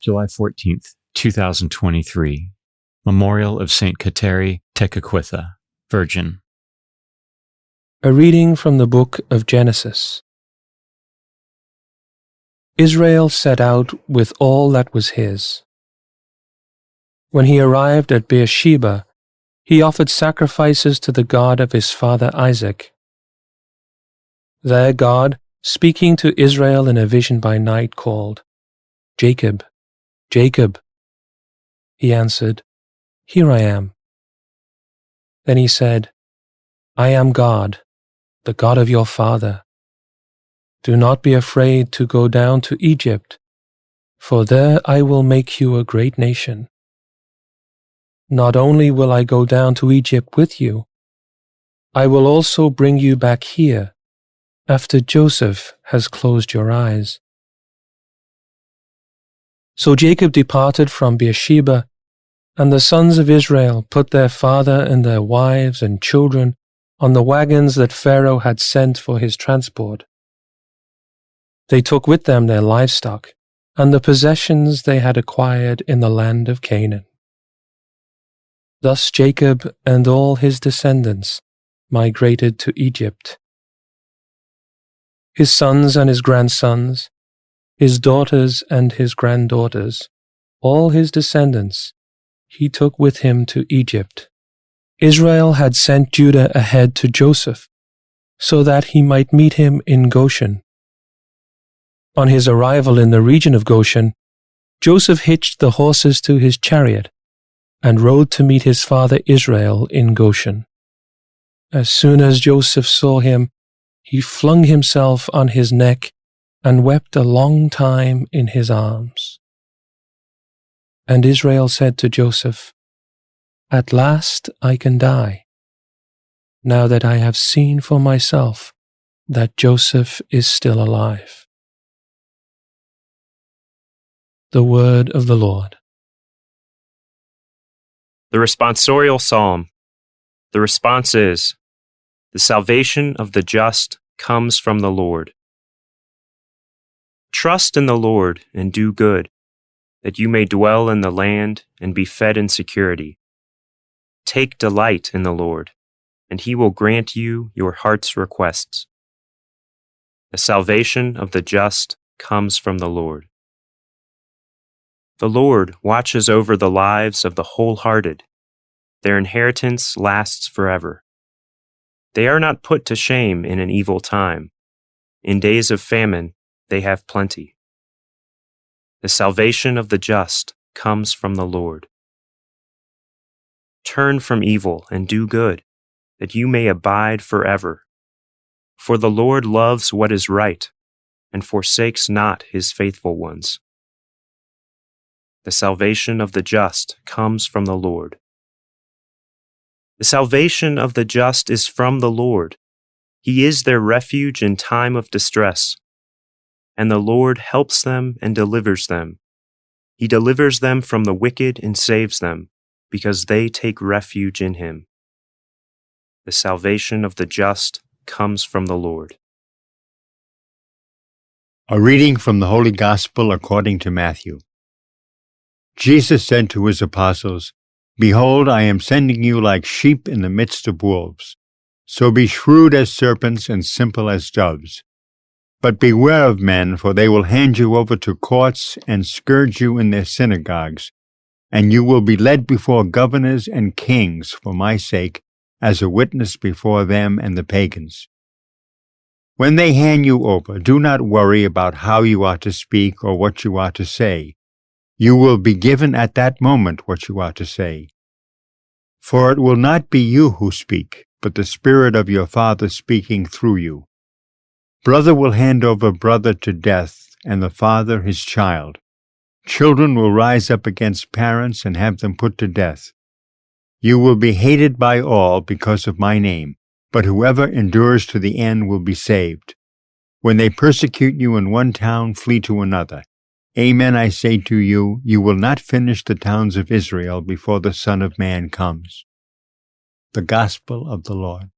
July 14th, 2023. Memorial of Saint Kateri Tekakwitha, Virgin. A reading from the book of Genesis. Israel set out with all that was his. When he arrived at Beersheba, he offered sacrifices to the God of his father Isaac. There God, speaking to Israel in a vision by night, called, "Jacob, Jacob." He answered, "Here I am." Then he said, "I am God, the God of your father. Do not be afraid to go down to Egypt, for there I will make you a great nation. Not only will I go down to Egypt with you, I will also bring you back here after Joseph has closed your eyes." So Jacob departed from Beersheba, and the sons of Israel put their father and their wives and children on the wagons that Pharaoh had sent for his transport. They took with them their livestock and the possessions they had acquired in the land of Canaan. Thus Jacob and all his descendants migrated to Egypt. His sons and his grandsons, his daughters and his granddaughters, all his descendants, he took with him to Egypt. Israel had sent Judah ahead to Joseph, so that he might meet him in Goshen. On his arrival in the region of Goshen, Joseph hitched the horses to his chariot and rode to meet his father Israel in Goshen. As soon as Joseph saw him, he flung himself on his neck and wept a long time in his arms. And Israel said to Joseph, "At last I can die, now that I have seen for myself that Joseph is still alive." The word of the Lord. The responsorial psalm. The response is, "The salvation of the just comes from the Lord." Trust in the Lord and do good, that you may dwell in the land and be fed in security. Take delight in the Lord, and he will grant you your heart's requests. The salvation of the just comes from the Lord. The Lord watches over the lives of the wholehearted. Their inheritance lasts forever. They are not put to shame in an evil time. In days of famine, they have plenty. The salvation of the just comes from the Lord. Turn from evil and do good, that you may abide forever. For the Lord loves what is right, and forsakes not his faithful ones. The salvation of the just comes from the Lord. The salvation of the just is from the Lord. He is their refuge in time of distress. And the Lord helps them and delivers them. He delivers them from the wicked and saves them, because they take refuge in him. The salvation of the just comes from the Lord. A reading from the Holy Gospel according to Matthew. Jesus said to his apostles, "Behold, I am sending you like sheep in the midst of wolves. So be shrewd as serpents and simple as doves. But beware of men, for they will hand you over to courts and scourge you in their synagogues, and you will be led before governors and kings for my sake, as a witness before them and the pagans. When they hand you over, do not worry about how you are to speak or what you are to say. You will be given at that moment what you are to say. For it will not be you who speak, but the Spirit of your Father speaking through you. Brother will hand over brother to death, and the father his child. Children will rise up against parents and have them put to death. You will be hated by all because of my name, but whoever endures to the end will be saved. When they persecute you in one town, flee to another. Amen, I say to you, you will not finish the towns of Israel before the Son of Man comes." The Gospel of the Lord.